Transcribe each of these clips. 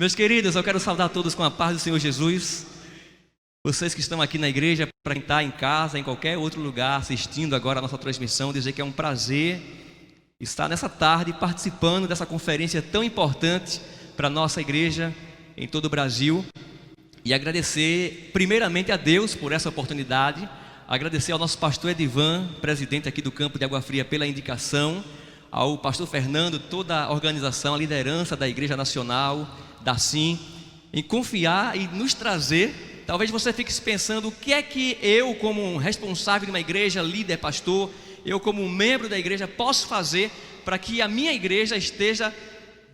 Meus queridos, eu quero saudar todos com a paz do Senhor Jesus. Vocês que estão aqui na igreja, para quem está em casa, em qualquer outro lugar, assistindo agora a nossa transmissão, dizer que é um prazer estar nessa tarde participando dessa conferência tão importante para a nossa igreja em todo o Brasil. E agradecer primeiramente a Deus por essa oportunidade, agradecer ao nosso pastor Edivan, presidente aqui do Campo de Água Fria, pela indicação, ao pastor Fernando, toda a organização, a liderança da Igreja Nacional, da SIM, em confiar e nos trazer. Talvez você fique pensando, o que é que eu, como responsável de uma igreja, líder, pastor, eu como membro da igreja, posso fazer para que a minha igreja esteja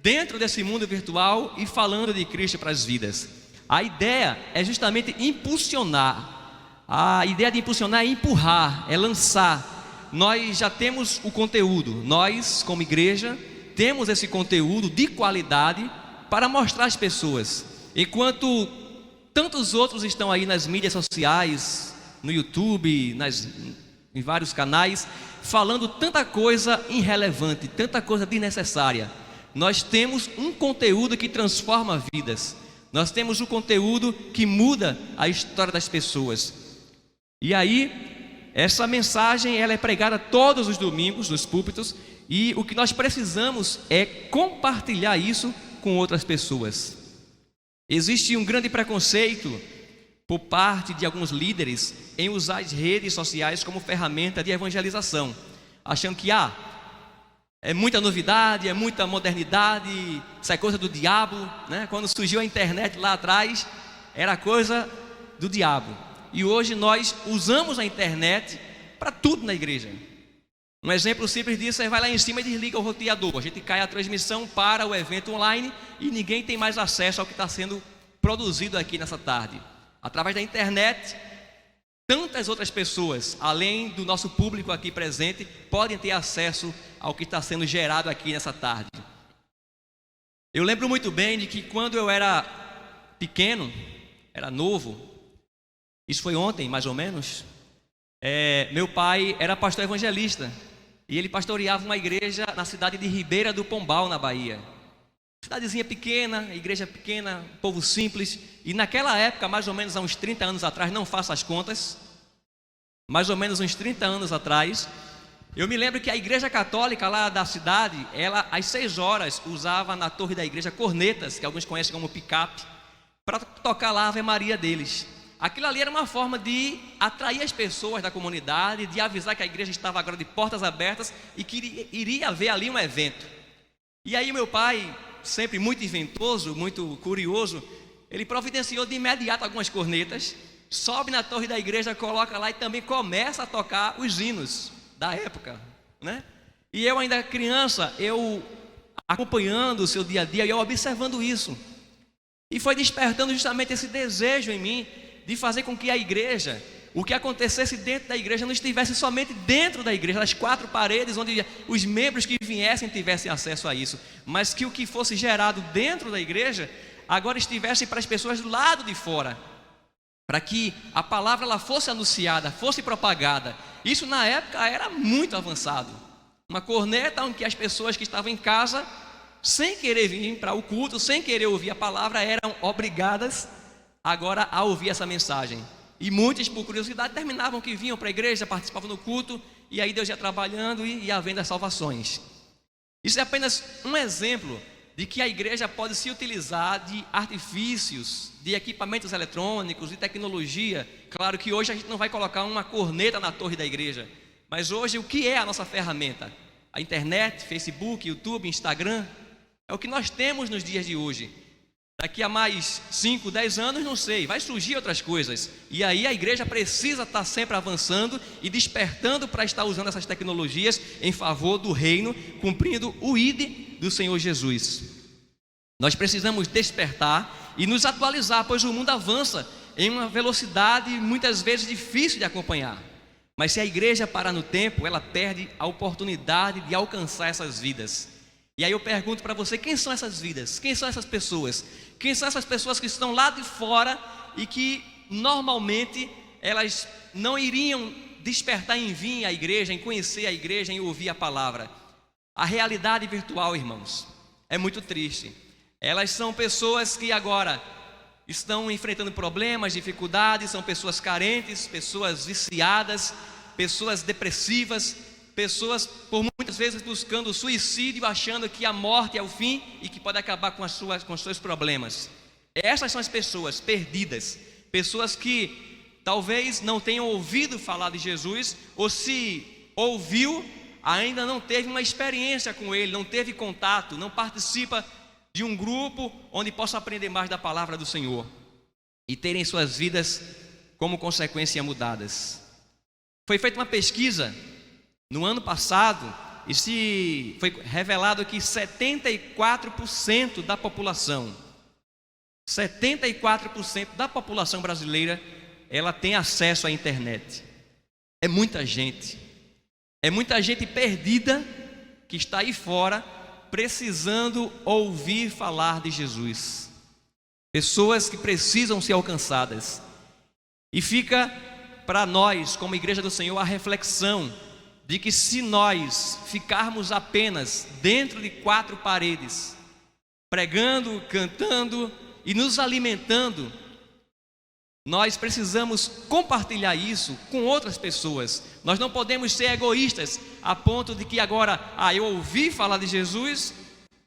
dentro desse mundo virtual e falando de Cristo para as vidas. A ideia é justamente impulsionar. A ideia de impulsionar é empurrar, é lançar. Nós já temos o conteúdo, nós como igreja temos esse conteúdo de qualidade para mostrar às pessoas. Enquanto tantos outros estão aí nas mídias sociais, no YouTube, em vários canais, falando tanta coisa irrelevante, tanta coisa desnecessária. Nós temos um conteúdo que transforma vidas. Nós temos um conteúdo que muda a história das pessoas. E aí, essa mensagem ela é pregada todos os domingos nos púlpitos, e o que nós precisamos é compartilhar isso com outras pessoas. Existe um grande preconceito por parte de alguns líderes em usar as redes sociais como ferramenta de evangelização, achando que é muita novidade, é muita modernidade, isso é coisa do diabo, né? Quando surgiu a internet lá atrás, era coisa do diabo. E hoje nós usamos a internet para tudo na igreja. Um exemplo simples disso é: vai lá em cima e desliga o roteador. A gente cai a transmissão para o evento online e ninguém tem mais acesso ao que está sendo produzido aqui nessa tarde. Através da internet, tantas outras pessoas, além do nosso público aqui presente, podem ter acesso ao que está sendo gerado aqui nessa tarde. Eu lembro muito bem de que quando eu era pequeno, era novo, isso foi ontem mais ou menos, meu pai era pastor evangelista e ele pastoreava uma igreja na cidade de Ribeira do Pombal, na Bahia. Cidadezinha pequena, igreja pequena, povo simples. E naquela época, mais ou menos há uns 30 anos atrás, não faço as contas, mais ou menos uns 30 anos atrás, eu me lembro que a igreja católica lá da cidade, ela às 6 horas usava na torre da igreja cornetas, que alguns conhecem como picape, para tocar lá a Ave Maria deles. Aquilo ali era uma forma de atrair as pessoas da comunidade, de avisar que a igreja estava agora de portas abertas e que iria haver ali um evento. E aí meu pai, sempre muito inventoso, muito curioso, ele providenciou de imediato algumas cornetas, sobe na torre da igreja, coloca lá e também começa a tocar os hinos da época, né? E eu ainda criança, eu acompanhando o seu dia a dia, eu observando isso, e foi despertando justamente esse desejo em mim de fazer com que a igreja, o que acontecesse dentro da igreja, não estivesse somente dentro da igreja, nas 4 paredes, onde os membros que viessem tivessem acesso a isso, mas que o que fosse gerado dentro da igreja, agora estivesse para as pessoas do lado de fora, para que a palavra ela fosse anunciada, fosse propagada. Isso na época era muito avançado. Uma corneta onde as pessoas que estavam em casa, sem querer vir para o culto, sem querer ouvir a palavra, eram obrigadas agora a ouvir essa mensagem. E muitos, por curiosidade, terminavam que vinham para a igreja, participavam do culto, e aí Deus ia trabalhando e ia havendo as salvações. Isso é apenas um exemplo de que a igreja pode se utilizar de artifícios, de equipamentos eletrônicos, de tecnologia. Claro que hoje a gente não vai colocar uma corneta na torre da igreja, mas hoje o que é a nossa ferramenta? A internet, Facebook, YouTube, Instagram, é o que nós temos nos dias de hoje. Daqui a mais 5, 10 anos, não sei, vai surgir outras coisas. E aí a igreja precisa estar sempre avançando e despertando para estar usando essas tecnologias em favor do reino, cumprindo o ID do Senhor Jesus. Nós precisamos despertar e nos atualizar, pois o mundo avança em uma velocidade muitas vezes difícil de acompanhar. Mas se a igreja parar no tempo, ela perde a oportunidade de alcançar essas vidas. E aí eu pergunto para você, quem são essas vidas? Quem são essas pessoas? Quem são essas pessoas que estão lá de fora e que normalmente elas não iriam despertar em vir à igreja, em conhecer a igreja, em ouvir a palavra? A realidade virtual, irmãos, é muito triste. Elas são pessoas que agora estão enfrentando problemas, dificuldades, são pessoas carentes, pessoas viciadas, pessoas depressivas, pessoas por muitas vezes buscando suicídio, achando que a morte é o fim e que pode acabar com os seus problemas. Essas são as pessoas perdidas, pessoas que talvez não tenham ouvido falar de Jesus, ou se ouviu, ainda não teve uma experiência com Ele, não teve contato, não participa de um grupo onde possa aprender mais da palavra do Senhor e terem suas vidas como consequência mudadas. Foi feita uma pesquisa no ano passado e foi revelado que 74% da população, 74% da população brasileira, ela tem acesso à internet. É muita gente perdida que está aí fora precisando ouvir falar de Jesus. Pessoas que precisam ser alcançadas. E fica para nós, como Igreja do Senhor, a reflexão de que se nós ficarmos apenas dentro de 4 paredes, pregando, cantando e nos alimentando, nós precisamos compartilhar isso com outras pessoas. Nós não podemos ser egoístas a ponto de que agora, eu ouvi falar de Jesus,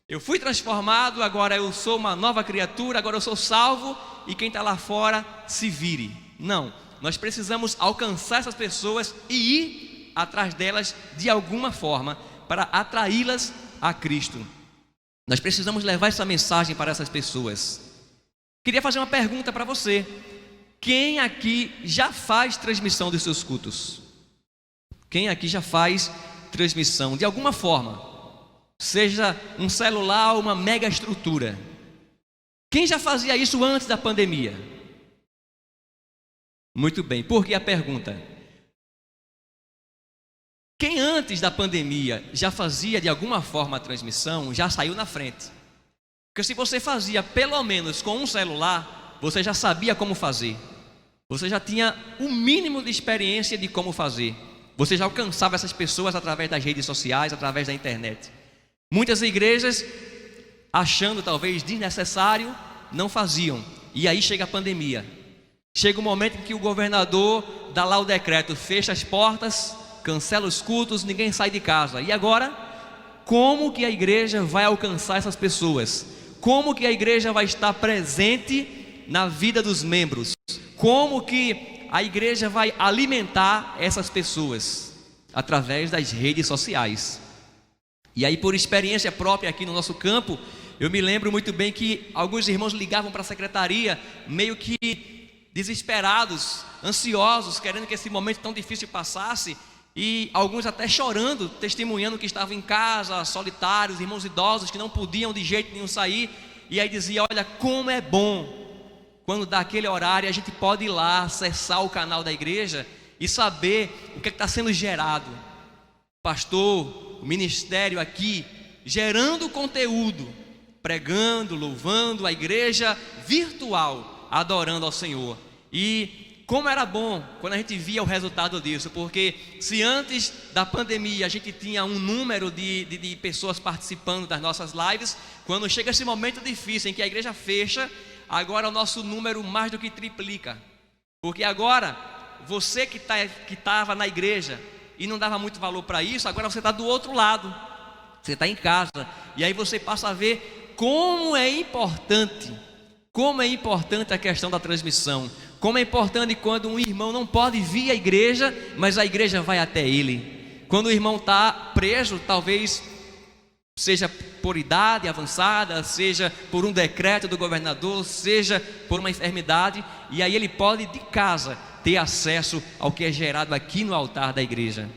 eu fui transformado, agora eu sou uma nova criatura, agora eu sou salvo e quem está lá fora se vire. Não, nós precisamos alcançar essas pessoas e ir atrás delas de alguma forma para atraí-las a Cristo. Nós precisamos levar essa mensagem para essas pessoas. Queria fazer uma pergunta para você. Quem aqui já faz transmissão dos seus cultos? Quem aqui já faz transmissão de alguma forma? Seja um celular ou uma mega estrutura. Quem já fazia isso antes da pandemia? Muito bem, por que a pergunta? Quem antes da pandemia já fazia de alguma forma a transmissão, já saiu na frente. Porque se você fazia pelo menos com um celular, você já sabia como fazer. Você já tinha o mínimo de experiência de como fazer. Você já alcançava essas pessoas através das redes sociais, através da internet. Muitas igrejas, achando talvez desnecessário, não faziam. E aí chega a pandemia. Chega o momento em que o governador dá lá o decreto, fecha as portas, cancela os cultos, ninguém sai de casa. E agora, como que a igreja vai alcançar essas pessoas? Como que a igreja vai estar presente na vida dos membros? Como que a igreja vai alimentar essas pessoas? Através das redes sociais. E aí, por experiência própria aqui no nosso campo, eu me lembro muito bem que alguns irmãos ligavam para a secretaria, meio que desesperados, ansiosos, querendo que esse momento tão difícil passasse, e alguns até chorando, testemunhando que estavam em casa, solitários, irmãos idosos que não podiam de jeito nenhum sair. E aí dizia: olha, como é bom quando dá aquele horário a gente pode ir lá, acessar o canal da igreja e saber o que está sendo gerado. O pastor, o ministério aqui, gerando conteúdo, pregando, louvando, a igreja virtual, adorando ao Senhor. E como era bom quando a gente via o resultado disso, porque se antes da pandemia a gente tinha um número de pessoas participando das nossas lives, quando chega esse momento difícil em que a igreja fecha, agora o nosso número mais do que triplica. Porque agora, você que estava na igreja e não dava muito valor para isso, agora você está do outro lado, você está em casa, e aí você passa a ver como é importante a questão da transmissão. Como é importante quando um irmão não pode vir à igreja, mas a igreja vai até ele. Quando o irmão está preso, talvez seja por idade avançada, seja por um decreto do governador, seja por uma enfermidade, e aí ele pode de casa ter acesso ao que é gerado aqui no altar da igreja.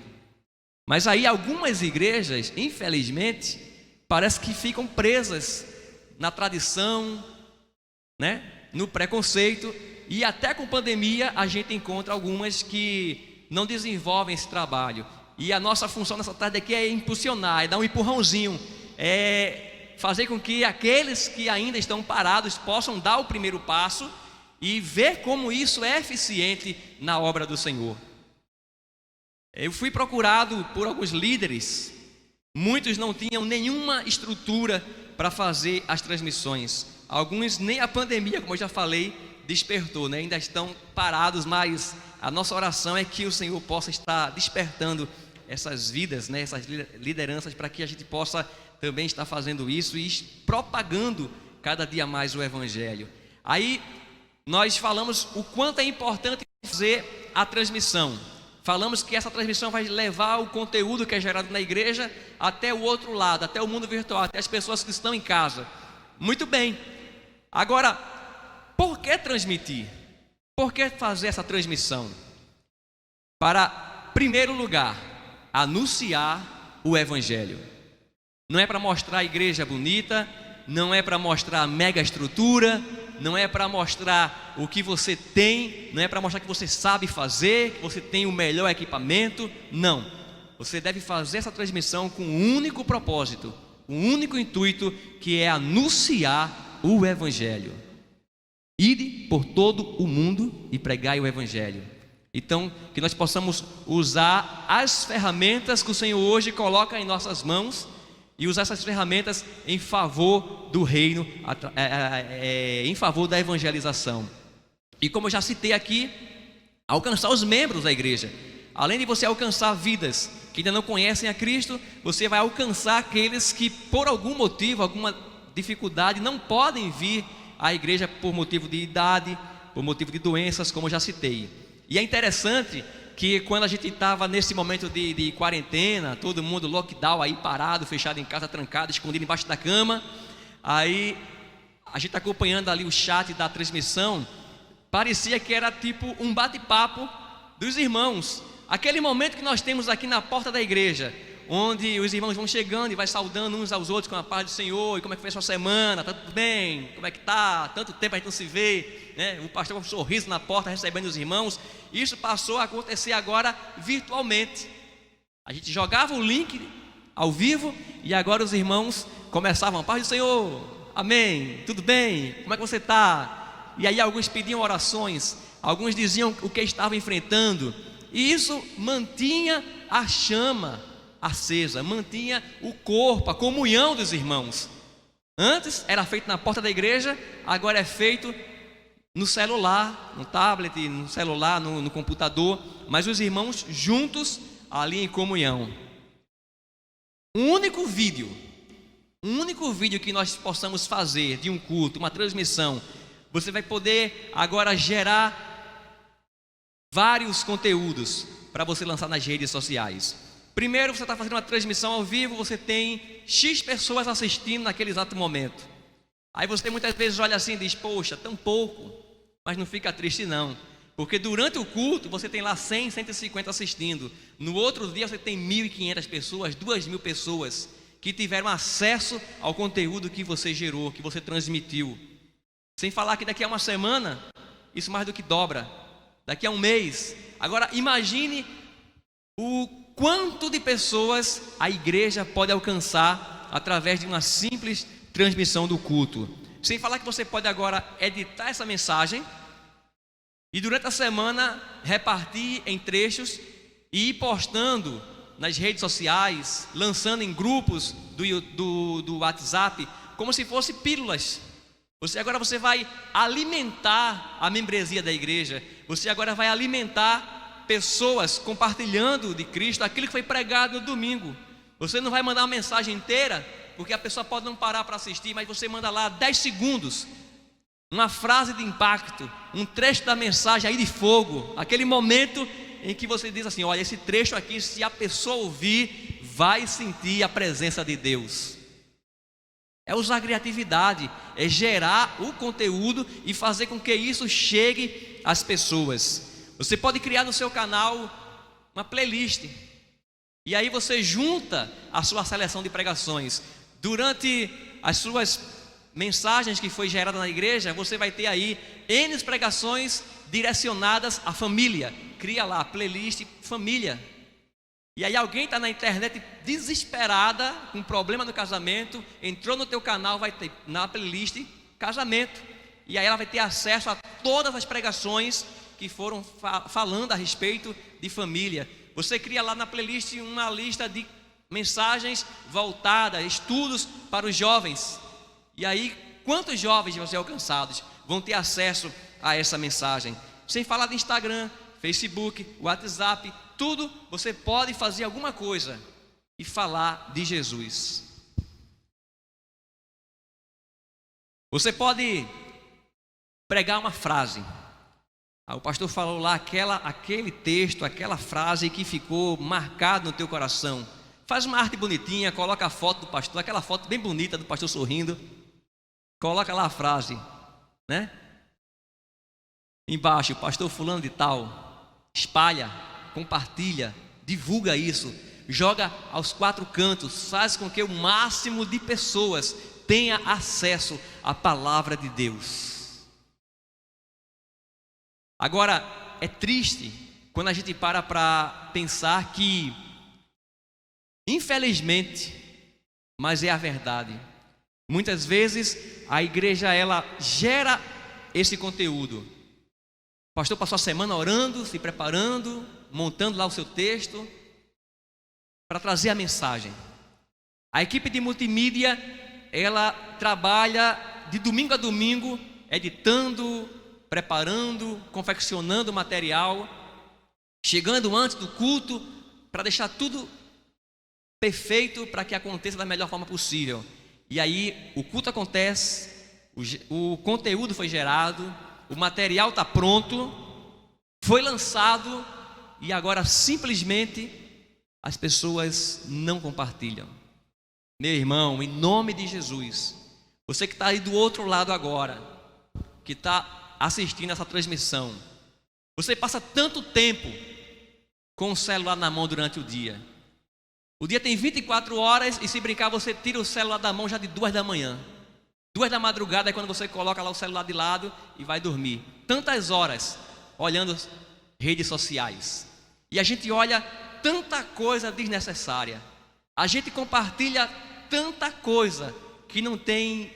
Mas aí algumas igrejas, infelizmente, parece que ficam presas na tradição, no preconceito. E até com pandemia a gente encontra algumas que não desenvolvem esse trabalho. E a nossa função nessa tarde aqui é impulsionar, é dar um empurrãozinho, é fazer com que aqueles que ainda estão parados possam dar o primeiro passo e ver como isso é eficiente na obra do Senhor. Eu fui procurado por alguns líderes, muitos não tinham nenhuma estrutura para fazer as transmissões. Alguns nem a pandemia, como eu já falei, despertou, né? Ainda estão parados, mas a nossa oração é que o Senhor possa estar despertando essas vidas, né? Essas lideranças, para que a gente possa também estar fazendo isso e propagando cada dia mais o Evangelho. Aí nós falamos o quanto é importante fazer a transmissão. Falamos que essa transmissão vai levar o conteúdo que é gerado na igreja até o outro lado, até o mundo virtual, até as pessoas que estão em casa. Muito bem. Agora, por que transmitir? Por que fazer essa transmissão? Para, primeiro lugar, anunciar o Evangelho. Não é para mostrar a igreja bonita, não é para mostrar a mega estrutura, não é para mostrar o que você tem, não é para mostrar que você sabe fazer, que você tem o melhor equipamento. Não. Você deve fazer essa transmissão com um único propósito, um único intuito, que é anunciar o Evangelho. Ide por todo o mundo e pregai o Evangelho. Então, que nós possamos usar as ferramentas que o Senhor hoje coloca em nossas mãos e usar essas ferramentas em favor do reino, em favor da evangelização. E como eu já citei aqui, alcançar os membros da igreja. Além de você alcançar vidas que ainda não conhecem a Cristo, você vai alcançar aqueles que por algum motivo, alguma dificuldade, não podem vir à igreja por motivo de idade, por motivo de doenças, como eu já citei. E é interessante que quando a gente estava nesse momento de quarentena, todo mundo lockdown aí parado, fechado em casa, trancado, escondido embaixo da cama, aí a gente acompanhando ali o chat da transmissão, parecia que era tipo um bate-papo dos irmãos. Aquele momento que nós temos aqui na porta da igreja, onde os irmãos vão chegando e vai saudando uns aos outros com a paz do Senhor. E como é que foi a sua semana? Tá tudo bem? Como é que tá? Tanto tempo a gente não se vê, né? O pastor com um sorriso na porta recebendo os irmãos. Isso passou a acontecer agora virtualmente. A gente jogava o link ao vivo e agora os irmãos começavam: a paz do Senhor, amém, tudo bem? Como é que você está? E aí alguns pediam orações, alguns diziam o que estavam enfrentando. E isso mantinha a chama acesa, mantinha o corpo, a comunhão dos irmãos. Antes era feito na porta da igreja, agora é feito no celular, no tablet, no celular, no computador, mas os irmãos juntos ali em comunhão. Um único vídeo que nós possamos fazer de um culto, uma transmissão, você vai poder agora gerar vários conteúdos para você lançar nas redes sociais. Primeiro, você está fazendo uma transmissão ao vivo, você tem X pessoas assistindo naquele exato momento. Aí você muitas vezes olha assim e diz: poxa, tão pouco. Mas não fica triste não, porque durante o culto você tem lá 100, 150 assistindo. No outro dia você tem 1.500 pessoas, 2.000 pessoas que tiveram acesso ao conteúdo que você gerou, que você transmitiu. Sem falar que daqui a uma semana, isso mais do que dobra. Daqui a um mês. Agora imagine o quanto de pessoas a igreja pode alcançar através de uma simples transmissão do culto. Sem falar que você pode agora editar essa mensagem e durante a semana repartir em trechos e ir postando nas redes sociais, lançando em grupos do WhatsApp, como se fossem pílulas. Agora você vai alimentar a membresia da igreja, você agora vai alimentar pessoas compartilhando de Cristo aquilo que foi pregado no domingo. Você não vai mandar uma mensagem inteira, porque a pessoa pode não parar para assistir, mas você manda lá 10 segundos, uma frase de impacto, um trecho da mensagem aí de fogo, aquele momento em que você diz assim: olha, esse trecho aqui, se a pessoa ouvir, vai sentir a presença de Deus. É usar a criatividade, é gerar o conteúdo e fazer com que isso chegue às pessoas. Você pode criar no seu canal uma playlist, e aí você junta a sua seleção de pregações. Durante as suas mensagens que foi gerada na igreja, você vai ter aí N pregações direcionadas à família. Cria lá, playlist família. E aí alguém está na internet desesperada, com problema no casamento, entrou no teu canal, vai ter na playlist casamento. E aí ela vai ter acesso a todas as pregações que foram falando a respeito de família. Você cria lá na playlist uma lista de mensagens voltadas, estudos para os jovens. E aí, quantos jovens vão ser alcançados, vão ter acesso a essa mensagem? Sem falar de Instagram, Facebook, WhatsApp, tudo você pode fazer alguma coisa e falar de Jesus. Você pode pregar uma frase. O pastor falou lá aquele texto, aquela frase que ficou marcado no teu coração. Faz uma arte bonitinha, coloca a foto do pastor, aquela foto bem bonita do pastor sorrindo. Coloca lá a frase, né? Embaixo, pastor fulano de tal. Espalha, compartilha, divulga isso. Joga aos 4 cantos, faz com que o máximo de pessoas tenha acesso à palavra de Deus. Agora, é triste quando a gente para pensar que, infelizmente, mas é a verdade, muitas vezes a igreja ela gera esse conteúdo. O pastor passou a semana orando, se preparando, montando lá o seu texto para trazer a mensagem. A equipe de multimídia ela trabalha de domingo a domingo, editando, preparando, confeccionando o material, chegando antes do culto para deixar tudo perfeito para que aconteça da melhor forma possível. E aí o culto acontece, o conteúdo foi gerado, o material está pronto, foi lançado e agora simplesmente as pessoas não compartilham. Meu irmão, em nome de Jesus, você que está aí do outro lado agora, que está assistindo essa transmissão, você passa tanto tempo com o celular na mão durante o dia. O dia tem 24 horas e se brincar você tira o celular da mão já de 2 da manhã. 2 da madrugada é quando você coloca lá o celular de lado e vai dormir. Tantas horas olhando redes sociais. E a gente olha tanta coisa desnecessária. A gente compartilha tanta coisa que não tem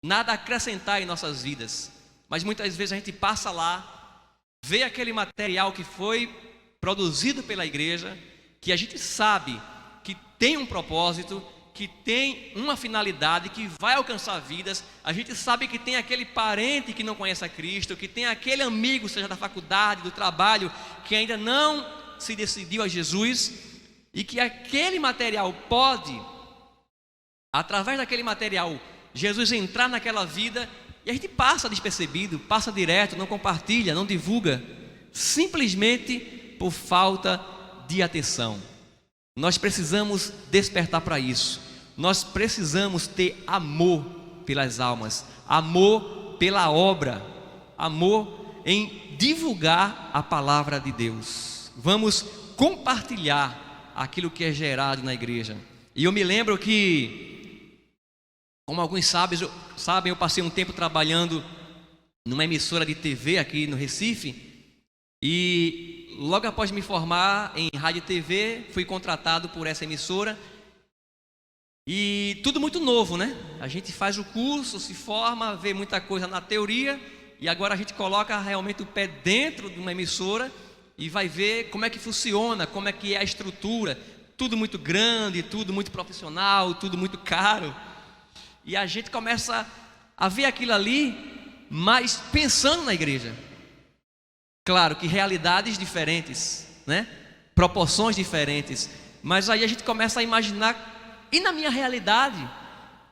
nada a acrescentar em nossas vidas. Mas muitas vezes a gente passa lá, vê aquele material que foi produzido pela igreja, que a gente sabe que tem um propósito, que tem uma finalidade, que vai alcançar vidas. A gente sabe que tem aquele parente que não conhece a Cristo, que tem aquele amigo, seja da faculdade, do trabalho, que ainda não se decidiu a Jesus, e que aquele material pode, através daquele material, Jesus entrar naquela vida, e a gente passa despercebido, passa direto, não compartilha, não divulga, simplesmente por falta de atenção. Nós precisamos despertar para isso. Nós precisamos ter amor pelas almas, amor pela obra, amor em divulgar a palavra de Deus. Vamos compartilhar aquilo que é gerado na igreja. E eu me lembro que, como alguns sabem, eu passei um tempo trabalhando numa emissora de TV aqui no Recife. E logo após me formar em rádio e TV, fui contratado por essa emissora. E tudo muito novo, né? A gente faz o curso, se forma, vê muita coisa na teoria, e agora a gente coloca realmente o pé dentro de uma emissora e vai ver como é que funciona, como é que é a estrutura. Tudo muito grande, tudo muito profissional, tudo muito caro. E a gente começa a ver aquilo ali, mas pensando na igreja. Claro que realidades diferentes, né? Proporções diferentes. Mas aí a gente começa a imaginar, e na minha realidade,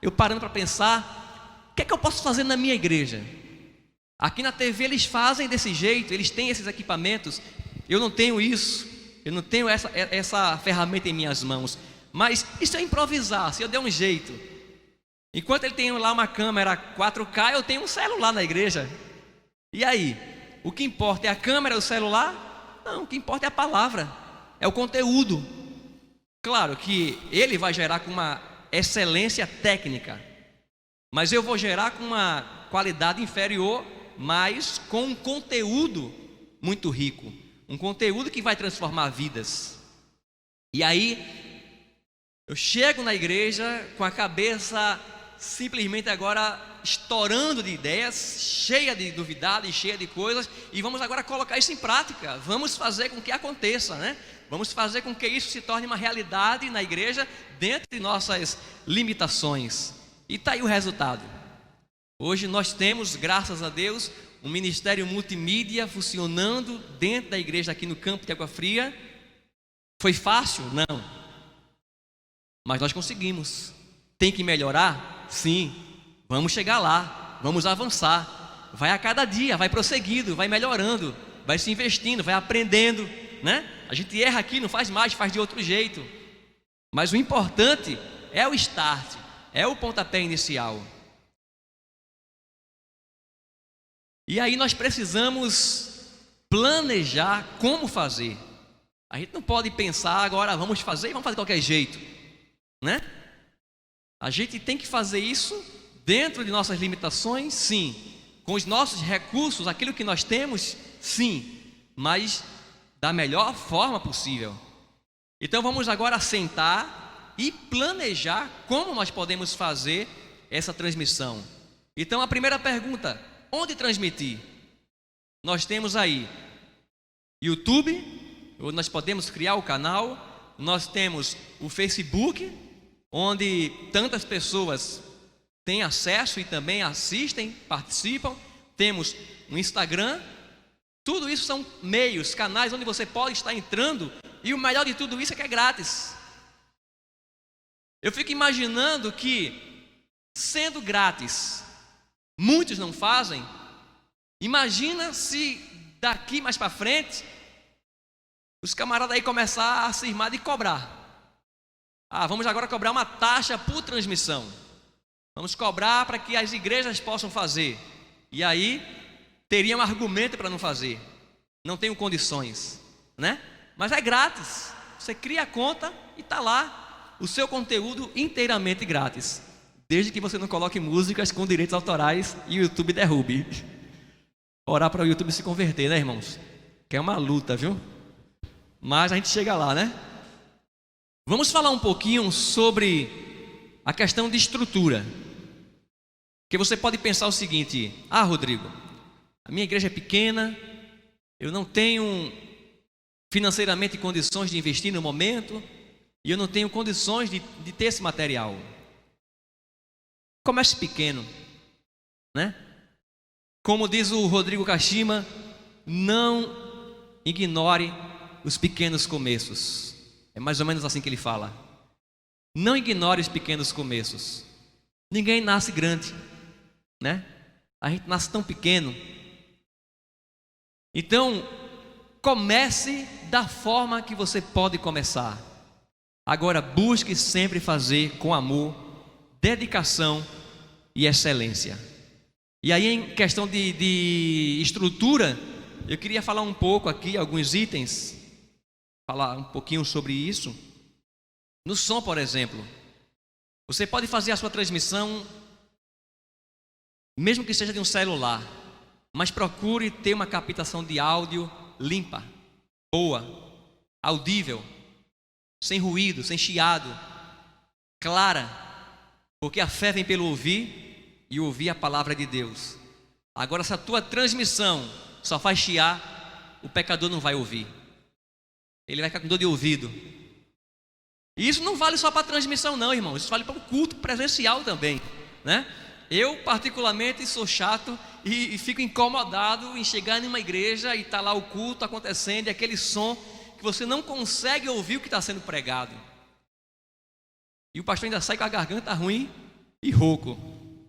eu parando para pensar, o que é que eu posso fazer na minha igreja? Aqui na TV eles fazem desse jeito, eles têm esses equipamentos. Eu não tenho isso, eu não tenho essa ferramenta em minhas mãos. Mas isso é improvisar, se eu der um jeito. Enquanto ele tem lá uma câmera 4K, eu tenho um celular na igreja. E aí? O que importa é a câmera, o celular? Não, o que importa é a palavra, é o conteúdo. Claro que ele vai gerar com uma excelência técnica, mas eu vou gerar com uma qualidade inferior, mas com um conteúdo muito rico, um conteúdo que vai transformar vidas. E aí, eu chego na igreja com a cabeça simplesmente agora estourando de ideias, cheia de novidades, cheia de coisas, e vamos agora colocar isso em prática. Vamos fazer com que aconteça, né? Vamos fazer com que isso se torne uma realidade na igreja, dentro de nossas limitações. E está aí o resultado. Hoje nós temos, graças a Deus, um ministério multimídia funcionando dentro da igreja aqui no campo de Água Fria. Foi fácil? Não. Mas nós conseguimos. Tem que melhorar? Sim. Vamos chegar lá, vamos avançar. Vai a cada dia, vai prosseguindo, vai melhorando, vai se investindo, vai aprendendo, né? A gente erra aqui, não faz mais, faz de outro jeito. Mas o importante é o start, é o pontapé inicial. E aí nós precisamos planejar como fazer. A gente não pode pensar agora, vamos fazer e vamos fazer de qualquer jeito, né? A gente tem que fazer isso dentro de nossas limitações, sim. Com os nossos recursos, aquilo que nós temos, sim. Mas da melhor forma possível. Então vamos agora sentar e planejar como nós podemos fazer essa transmissão. Então a primeira pergunta: onde transmitir? Nós temos aí YouTube, onde nós podemos criar o canal. Nós temos o Facebook, onde tantas pessoas têm acesso e também assistem, participam. Temos o Instagram. Tudo isso são meios, canais onde você pode estar entrando. E o melhor de tudo isso é que é grátis. Eu fico imaginando que, sendo grátis, muitos não fazem. Imagina se daqui mais para frente os camaradas aí começar a se irmar de cobrar. Vamos agora cobrar uma taxa por transmissão. Vamos cobrar para que as igrejas possam fazer. E aí teria um argumento para não fazer. Não tenho condições, né? Mas é grátis. Você cria a conta e está lá o seu conteúdo inteiramente grátis. Desde que você não coloque músicas com direitos autorais e o YouTube derrube. Orar para o YouTube se converter, né, irmãos? Que é uma luta, viu? Mas a gente chega lá, né? Vamos falar um pouquinho sobre a questão de estrutura. Porque você pode pensar o seguinte: Rodrigo, a minha igreja é pequena, eu não tenho financeiramente condições de investir no momento, e eu não tenho condições de ter esse material. Comece pequeno, né? Como diz o Rodrigo Kashima, não ignore os pequenos começos. É mais ou menos assim que ele fala. Não ignore os pequenos começos. Ninguém nasce grande, né? A gente nasce tão pequeno. Então, comece da forma que você pode começar. Agora, busque sempre fazer com amor, dedicação e excelência. E aí, em questão de estrutura, eu queria falar um pouco aqui, alguns itens, falar um pouquinho sobre isso. No som, por exemplo, você pode fazer a sua transmissão, mesmo que seja de um celular, mas procure ter uma captação de áudio limpa, boa, audível, sem ruído, sem chiado, clara, porque a fé vem pelo ouvir e ouvir a palavra de Deus. Agora, se a tua transmissão só faz chiar, o pecador não vai ouvir, ele vai ficar com dor de ouvido. E isso não vale só para a transmissão não, irmão, isso vale para o culto presencial também, né? Eu particularmente sou chato e fico incomodado em chegar numa igreja e está lá o culto acontecendo e aquele som que você não consegue ouvir o que está sendo pregado. E o pastor ainda sai com a garganta ruim e rouco,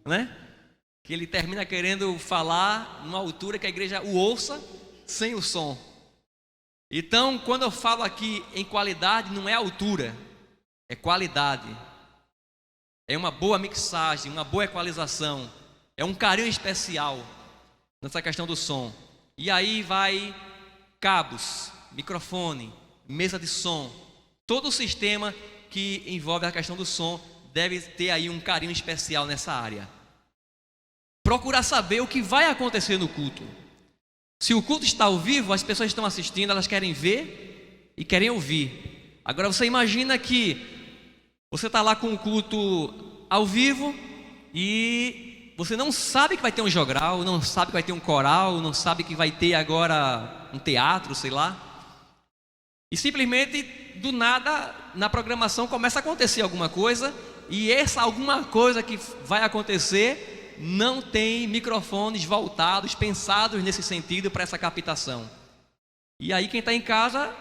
né? Que ele termina querendo falar numa altura que a igreja o ouça sem o som. Então, quando eu falo aqui em qualidade, não é altura, é qualidade. É uma boa mixagem, uma boa equalização, é um carinho especial nessa questão do som. E aí vai cabos, microfone, mesa de som, todo o sistema que envolve a questão do som deve ter aí um carinho especial nessa área. Procurar saber o que vai acontecer no culto. Se o culto está ao vivo, as pessoas estão assistindo, elas querem ver e querem ouvir. Agora você imagina que você está lá com o culto ao vivo e você não sabe que vai ter um jogral, não sabe que vai ter um coral, não sabe que vai ter agora um teatro, sei lá. E simplesmente, do nada, na programação começa a acontecer alguma coisa e essa alguma coisa que vai acontecer não tem microfones voltados, pensados nesse sentido para essa captação. E aí quem está em casa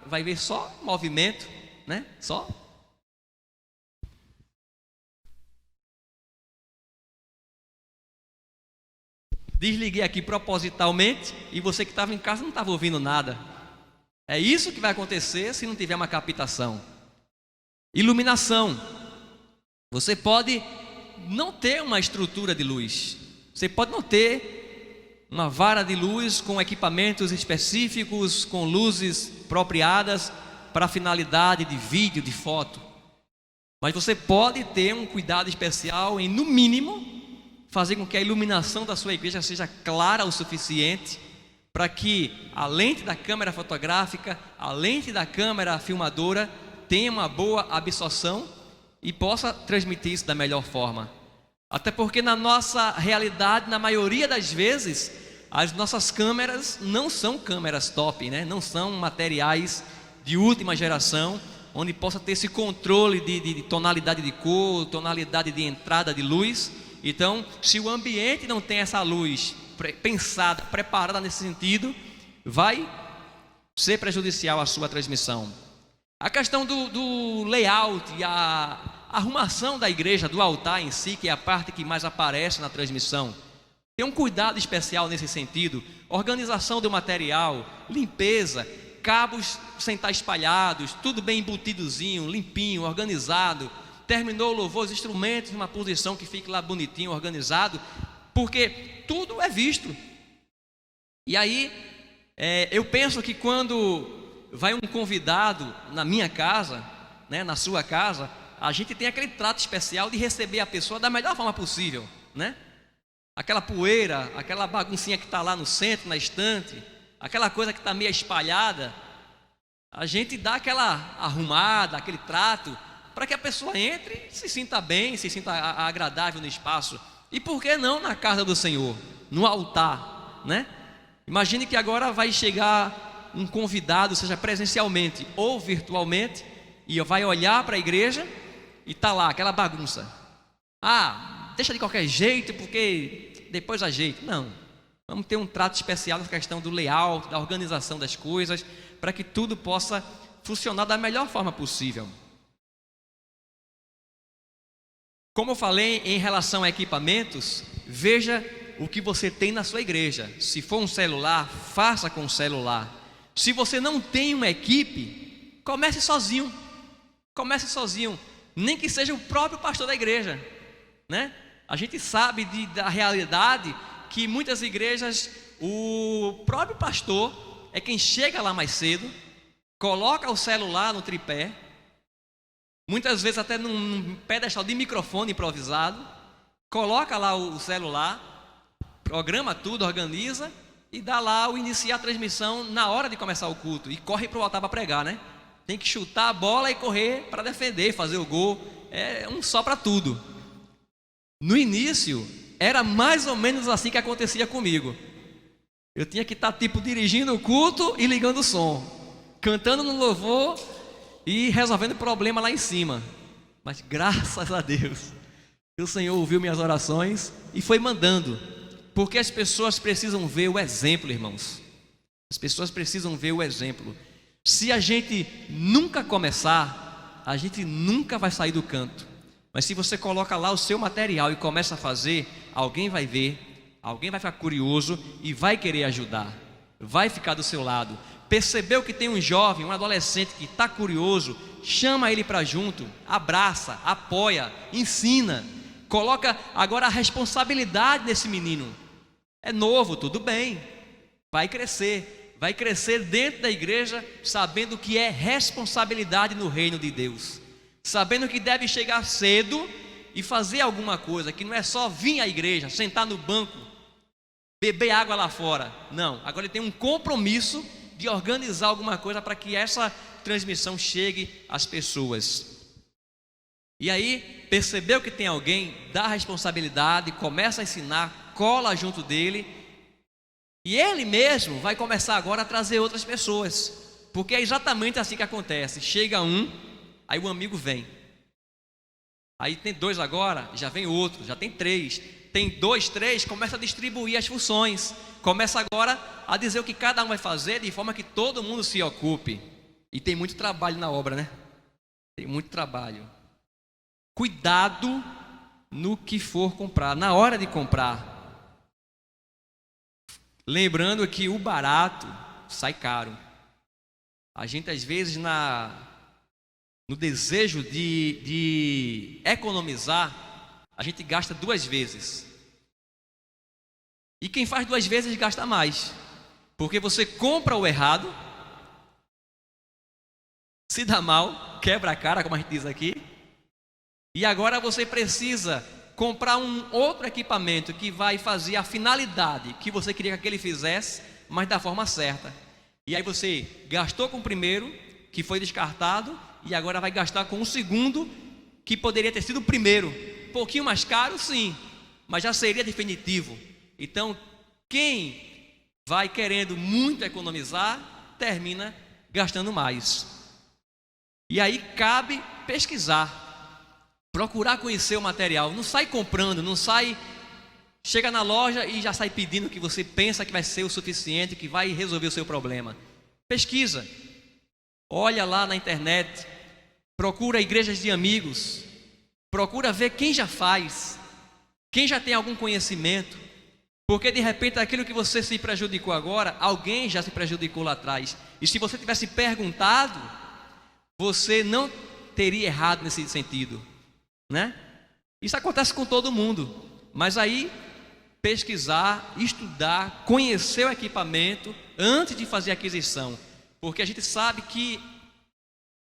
vai ver só movimento, né? Só. Desliguei aqui propositalmente e você que estava em casa não estava ouvindo nada. É isso que vai acontecer se não tiver uma captação. Iluminação. Você pode não ter uma estrutura de luz. Você pode não ter uma vara de luz com equipamentos específicos, com luzes apropriadas para a finalidade de vídeo, de foto. Mas você pode ter um cuidado especial em, no mínimo, fazer com que a iluminação da sua igreja seja clara o suficiente para que a lente da câmera fotográfica, a lente da câmera filmadora tenha uma boa absorção e possa transmitir isso da melhor forma. Até porque na nossa realidade, na maioria das vezes, as nossas câmeras não são câmeras top, né? Não são materiais de última geração, onde possa ter esse controle de tonalidade de cor, tonalidade de entrada de luz. Então, se o ambiente não tem essa luz pensada, preparada nesse sentido, vai ser prejudicial à sua transmissão. A questão do layout e a arrumação da igreja, do altar em si, que é a parte que mais aparece na transmissão, tem um cuidado especial nesse sentido. Organização do material, limpeza, cabos sem estar espalhados, tudo bem embutidozinho, limpinho, organizado. Terminou o louvor, os instrumentos em uma posição que fique lá bonitinho, organizado, porque tudo é visto. E aí, eu penso que quando vai um convidado na minha casa, né, na sua casa, a gente tem aquele trato especial de receber a pessoa da melhor forma possível, né? Aquela poeira, aquela baguncinha que está lá no centro, na estante, aquela coisa que está meio espalhada, a gente dá aquela arrumada, aquele trato, para que a pessoa entre e se sinta bem, se sinta agradável no espaço. E por que não na casa do Senhor, no altar, né? Imagine que agora vai chegar um convidado, seja presencialmente ou virtualmente, e vai olhar para a igreja e está lá aquela bagunça. Deixa de qualquer jeito, porque depois ajeita. Não, vamos ter um trato especial na questão do layout, da organização das coisas, para que tudo possa funcionar da melhor forma possível. Como eu falei em relação a equipamentos, veja o que você tem na sua igreja. Se for um celular, faça com o celular. Se você não tem uma equipe, comece sozinho. Comece sozinho, nem que seja o próprio pastor da igreja, né? A gente sabe da realidade que muitas igrejas, o próprio pastor é quem chega lá mais cedo, coloca o celular no tripé, muitas vezes até num pedestal de microfone improvisado, coloca lá o celular, programa tudo, organiza e dá lá o iniciar a transmissão na hora de começar o culto e corre para o altar para pregar, né? Tem que chutar a bola e correr para defender, fazer o gol. É um só para tudo. No início, era mais ou menos assim que acontecia comigo. Eu tinha que estar dirigindo o culto e ligando o som, cantando no louvor e resolvendo problema lá em cima. Mas graças a Deus, o Senhor ouviu minhas orações e foi mandando. Porque as pessoas precisam ver o exemplo, irmãos. As pessoas precisam ver o exemplo. Se a gente nunca começar, a gente nunca vai sair do canto. Mas se você coloca lá o seu material e começa a fazer, alguém vai ver, alguém vai ficar curioso e vai querer ajudar, vai ficar do seu lado. Percebeu que tem um jovem, um adolescente que está curioso, chama ele para junto, abraça, apoia, ensina, coloca agora a responsabilidade desse menino. É novo, tudo bem, vai crescer dentro da igreja, sabendo que é responsabilidade no reino de Deus, sabendo que deve chegar cedo e fazer alguma coisa, que não é só vir à igreja, sentar no banco, beber água lá fora. Não, agora ele tem um compromisso de organizar alguma coisa para que essa transmissão chegue às pessoas. E aí, percebeu que tem alguém, dá a responsabilidade, começa a ensinar, cola junto dele. E ele mesmo vai começar agora a trazer outras pessoas, porque é exatamente assim que acontece. Chega um, aí o amigo vem. Aí tem 2 agora, já vem outro, já tem 3. Tem 2, 3, começa a distribuir as funções. Começa agora a dizer o que cada um vai fazer, de forma que todo mundo se ocupe. E tem muito trabalho na obra, né? Tem muito trabalho. Cuidado no que for comprar, na hora de comprar. Lembrando que o barato sai caro. A gente às vezes no desejo de economizar, a gente gasta 2 vezes. E quem faz 2 vezes gasta mais. Porque você compra o errado, se dá mal, quebra a cara, como a gente diz aqui. E agora você precisa comprar um outro equipamento que vai fazer a finalidade que você queria que aquele fizesse, mas da forma certa. E aí você gastou com o primeiro, que foi descartado, e agora vai gastar com o segundo, que poderia ter sido o primeiro. Um pouquinho mais caro, sim, mas já seria definitivo. Então, quem vai querendo muito economizar, termina gastando mais. E aí cabe pesquisar, procurar conhecer o material. Não sai comprando, não sai... Chega na loja e já sai pedindo o que você pensa que vai ser o suficiente, que vai resolver o seu problema. Pesquisa. Olha lá na internet. Procura igrejas de amigos. Procura ver quem já faz. Quem já tem algum conhecimento. Porque de repente aquilo que você se prejudicou agora, alguém já se prejudicou lá atrás. E se você tivesse perguntado, você não teria errado nesse sentido, né? Isso acontece com todo mundo. Mas aí pesquisar, estudar, conhecer o equipamento antes de fazer a aquisição, porque a gente sabe que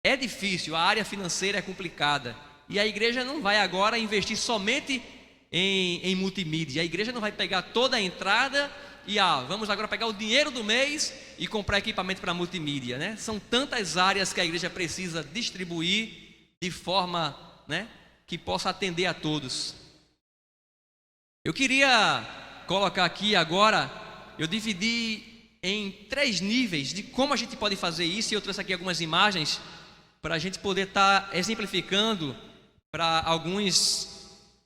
é difícil, a área financeira é complicada, e a igreja não vai agora investir somente em multimídia. A igreja não vai pegar toda a entrada e vamos agora pegar o dinheiro do mês e comprar equipamento para multimídia, né? São tantas áreas que a igreja precisa distribuir de forma, né, que possa atender a todos. Eu queria colocar aqui agora, eu dividi em 3 níveis de como a gente pode fazer isso, e eu trouxe aqui algumas imagens para a gente poder estar exemplificando para alguns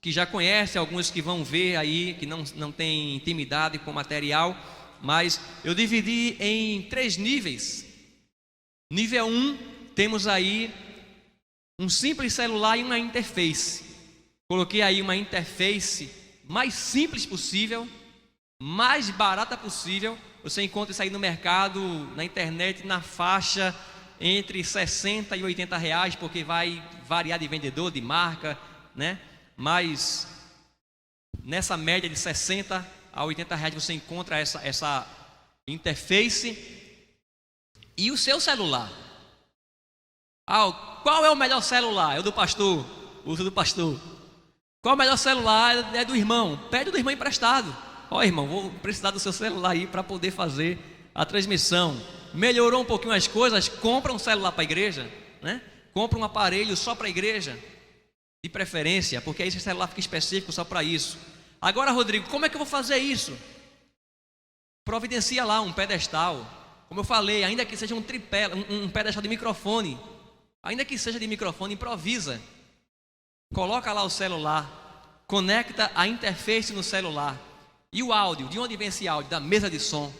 que já conhecem, alguns que vão ver aí, que não têm intimidade com o material, mas eu dividi em 3 níveis. Nível 1, temos aí um simples celular e uma interface. Coloquei aí uma interface mais simples possível, mais barata possível. Você encontra isso aí no mercado, na internet, na faixa entre 60 e 80 reais, porque vai variar de vendedor, de marca, né? Mas nessa média de 60 a 80 reais você encontra essa interface. E o seu celular? Qual é o melhor celular? É o do pastor? Uso do pastor. Qual é o melhor celular? É do irmão. Pede do irmão emprestado. Irmão, vou precisar do seu celular aí para poder fazer a transmissão. Melhorou um pouquinho as coisas? Compra um celular para a igreja, né? Compra um aparelho só para a igreja, de preferência, porque aí esse celular fica específico só para isso. Agora, Rodrigo, como é que eu vou fazer isso? Providencia lá um pedestal. Como eu falei, ainda que seja um tripé, um pedestal de microfone, ainda que seja de microfone, improvisa. Coloca lá o celular, conecta a interface no celular. E o áudio, de onde vem esse áudio? Da mesa de som.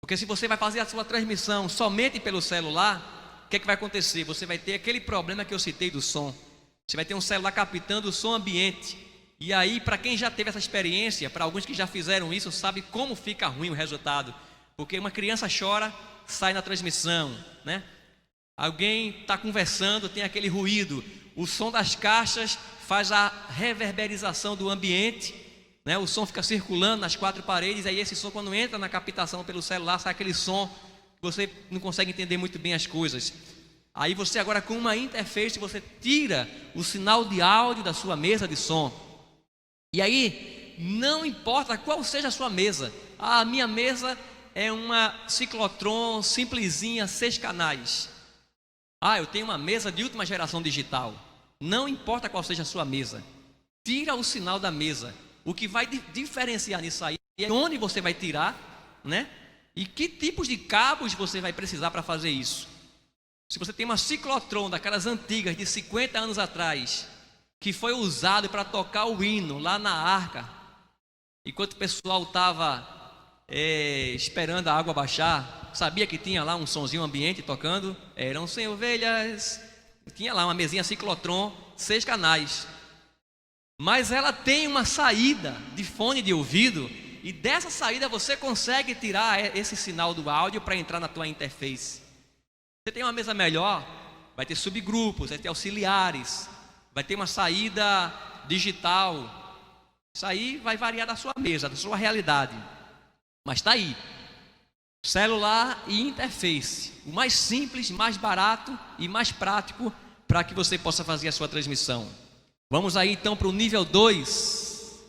Porque se você vai fazer a sua transmissão somente pelo celular, o que é que vai acontecer? Você vai ter aquele problema que eu citei do som. Você vai ter um celular captando o som ambiente. E aí, para quem já teve essa experiência, para alguns que já fizeram isso, sabe como fica ruim o resultado. Porque uma criança chora, sai na transmissão, né? Alguém está conversando, tem aquele ruído. O som das caixas faz a reverberização do ambiente, né? O som fica circulando nas 4 paredes. Aí esse som, quando entra na captação pelo celular, sai aquele som. Você não consegue entender muito bem as coisas. Aí você agora, com uma interface, você tira o sinal de áudio da sua mesa de som. E aí, não importa qual seja a sua mesa. A minha mesa é uma ciclotron simplesinha, 6 canais. Eu tenho uma mesa de última geração digital. Não importa qual seja a sua mesa. Tira o sinal da mesa. O que vai diferenciar nisso aí é onde você vai tirar, né? E que tipos de cabos você vai precisar para fazer isso. Se você tem uma ciclotron daquelas antigas de 50 anos atrás, que foi usado para tocar o hino lá na arca, enquanto o pessoal estava esperando a água baixar. Sabia que tinha lá um sonzinho ambiente tocando? Eram 100 ovelhas. Tinha lá uma mesinha ciclotron, 6 canais. Mas ela tem uma saída de fone de ouvido, e dessa saída você consegue tirar esse sinal do áudio para entrar na tua interface. Você tem uma mesa melhor, vai ter subgrupos, vai ter auxiliares, vai ter uma saída digital. Isso aí vai variar da sua mesa, da sua realidade. Mas está aí. Celular e interface. O mais simples, mais barato e mais prático para que você possa fazer a sua transmissão. Vamos aí então para o nível 2.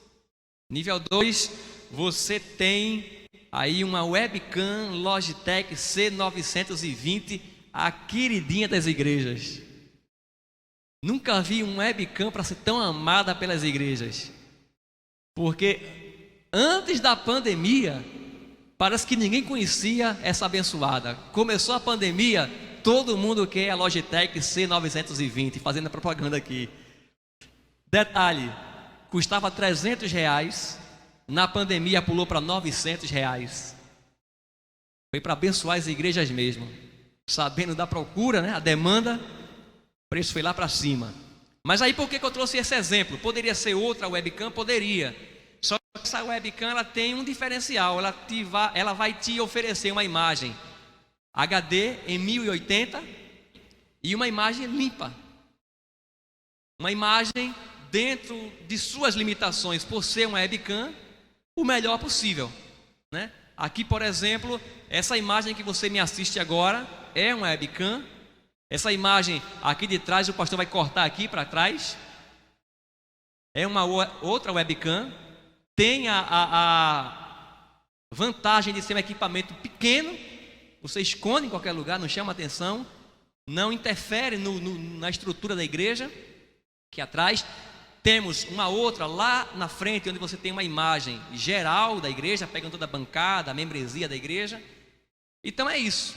Nível 2, você tem aí uma webcam Logitech C920, a queridinha das igrejas. Nunca vi um webcam para ser tão amada pelas igrejas. Porque antes da pandemia, parece que ninguém conhecia essa abençoada. Começou a pandemia, todo mundo quer a Logitech C920, fazendo a propaganda aqui. Detalhe, custava R$300, na pandemia pulou para R$900. Foi para abençoar as igrejas mesmo. Sabendo da procura, né, a demanda, o preço foi lá para cima. Mas aí por que eu trouxe esse exemplo? Poderia ser outra webcam? Poderia. Só que essa webcam ela tem um diferencial. Ela vai te oferecer uma imagem HD em 1080 e uma imagem limpa. Uma imagem dentro de suas limitações, por ser uma webcam, o melhor possível, né? Aqui, por exemplo, essa imagem que você me assiste agora é uma webcam. Essa imagem aqui de trás, o pastor vai cortar aqui para trás, é uma outra webcam. Tem a vantagem de ser um equipamento pequeno, você esconde em qualquer lugar, não chama atenção, não interfere na estrutura da igreja. Aqui atrás temos uma outra lá na frente, onde você tem uma imagem geral da igreja, pegando toda a bancada, a membresia da igreja. Então é isso,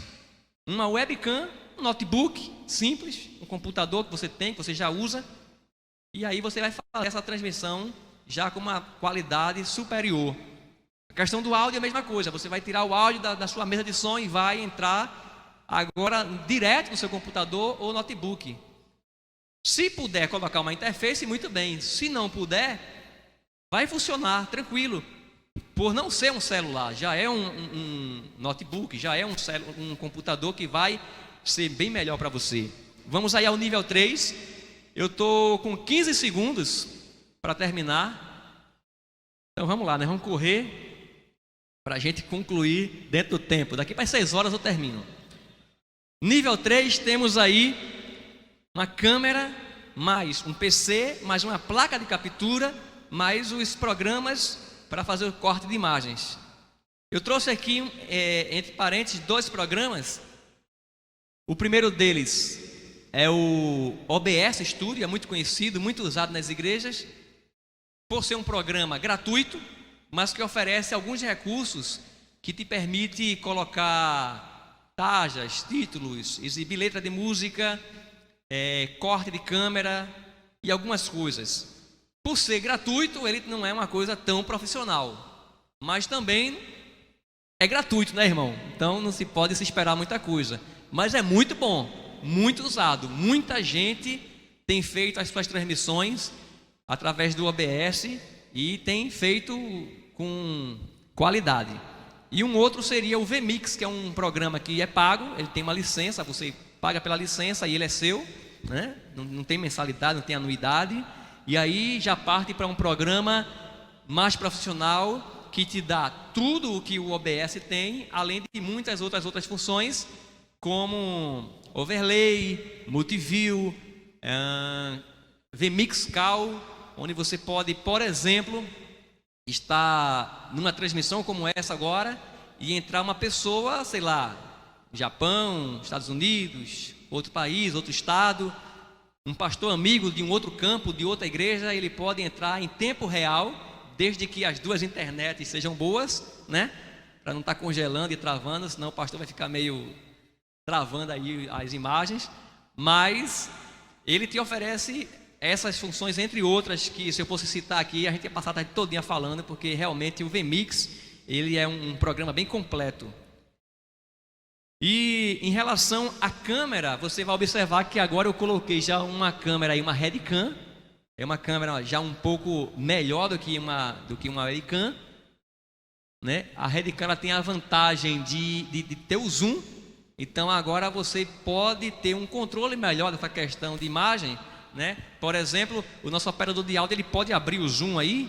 uma webcam, um notebook simples, um computador que você tem, que você já usa, e aí você vai fazer essa transmissão já com uma qualidade superior. A questão do áudio é a mesma coisa, você vai tirar o áudio da sua mesa de som e vai entrar agora direto no seu computador ou notebook. Se puder colocar uma interface, muito bem. Se não puder, vai funcionar tranquilo. Por não ser um celular, já é um notebook, já é um computador que vai ser bem melhor para você. Vamos aí ao nível 3. Eu estou com 15 segundos para terminar. Então vamos lá, né? Vamos correr para a gente concluir dentro do tempo. Daqui para 6 horas eu termino. Nível 3, temos aí uma câmera, mais um PC, mais uma placa de captura, mais os programas para fazer o corte de imagens. Eu trouxe aqui, entre parênteses, 2 programas. O primeiro deles é o OBS Studio, é muito conhecido, muito usado nas igrejas, por ser um programa gratuito, mas que oferece alguns recursos que te permite colocar tajas, títulos, exibir letra de música, corte de câmera e algumas coisas. Por ser gratuito, ele não é uma coisa tão profissional, mas também é gratuito, né, irmão? Então não se pode se esperar muita coisa, mas é muito bom, muito usado. Muita gente tem feito as suas transmissões através do OBS e tem feito com qualidade. E um outro seria o vMix, que é um programa que é pago, ele tem uma licença, você paga pela licença e ele é seu, né? Não tem mensalidade, não tem anuidade. E aí já parte para um programa mais profissional que te dá tudo o que o OBS tem, além de muitas outras funções, como overlay, multiview, vMix Call, onde você pode, por exemplo, estar numa transmissão como essa agora e entrar uma pessoa, sei lá, Japão, Estados Unidos, outro país, outro estado, um pastor amigo de um outro campo, de outra igreja, ele pode entrar em tempo real, desde que as duas internets sejam boas, né? Para não estar congelando e travando, senão o pastor vai ficar meio travando aí as imagens. Mas ele te oferece essas funções, entre outras, que se eu fosse citar aqui, a gente ia passar a tarde todinha falando, porque realmente o VMix, ele é um programa bem completo. E em relação à câmera, você vai observar que agora eu coloquei já uma câmera aí, uma Headcam. É uma câmera já um pouco melhor do que uma webcam, né? A Headcam, ela tem a vantagem de ter o zoom. Então agora você pode ter um controle melhor dessa questão de imagem, né? Por exemplo, o nosso operador de áudio, ele pode abrir o zoom aí,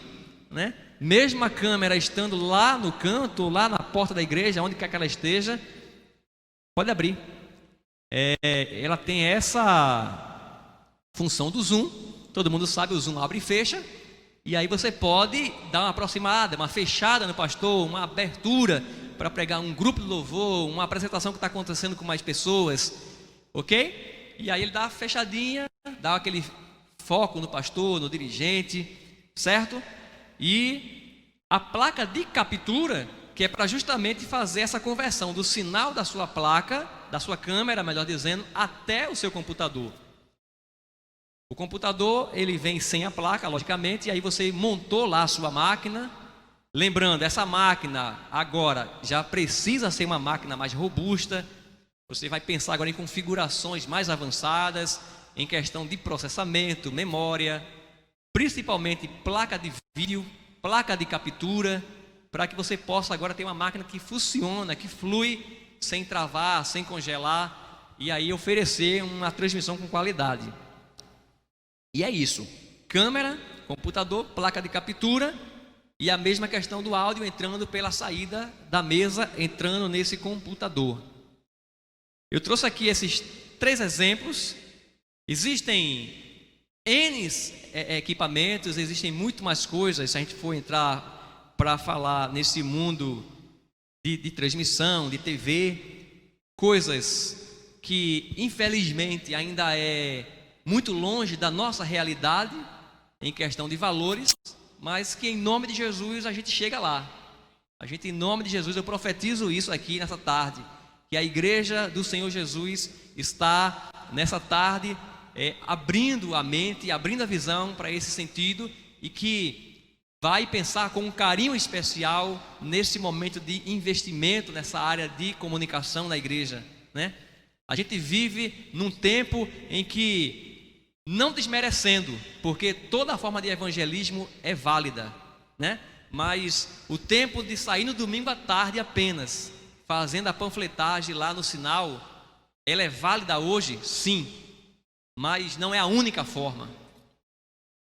né? Mesmo a câmera estando lá no canto, lá na porta da igreja, onde quer que ela esteja, pode abrir. Ela tem essa função do zoom. Todo mundo sabe, o zoom abre e fecha. E aí você pode dar uma aproximada, uma fechada no pastor, uma abertura para pregar um grupo de louvor, uma apresentação que está acontecendo com mais pessoas, ok? E aí ele dá a fechadinha, dá aquele foco no pastor, no dirigente, certo? E a placa de captura, que é para justamente fazer essa conversão do sinal da sua placa, da sua câmera, melhor dizendo, até o seu computador. O computador, ele vem sem a placa, logicamente, e aí você montou lá a sua máquina. Lembrando, essa máquina agora já precisa ser uma máquina mais robusta. Você vai pensar agora em configurações mais avançadas, em questão de processamento, memória, principalmente placa de vídeo, placa de captura, para que você possa agora ter uma máquina que funciona, que flui, sem travar, sem congelar, e aí oferecer uma transmissão com qualidade. E é isso, câmera, computador, placa de captura e a mesma questão do áudio entrando pela saída da mesa, entrando nesse computador. Eu trouxe aqui esses 3 exemplos. Existem N equipamentos, existem muito mais coisas, se a gente for entrar para falar nesse mundo de transmissão, de TV, coisas que infelizmente ainda é muito longe da nossa realidade em questão de valores, mas que em nome de Jesus a gente chega lá. A gente, em nome de Jesus, eu profetizo isso aqui nessa tarde, que a igreja do Senhor Jesus está nessa tarde abrindo a mente, abrindo a visão para esse sentido, e que vai pensar com um carinho especial nesse momento de investimento nessa área de comunicação na igreja, né? A gente vive num tempo em que, não desmerecendo, porque toda forma de evangelismo é válida, né? Mas o tempo de sair no domingo à tarde apenas, fazendo a panfletagem lá no sinal, ela é válida hoje? Sim, mas não é a única forma.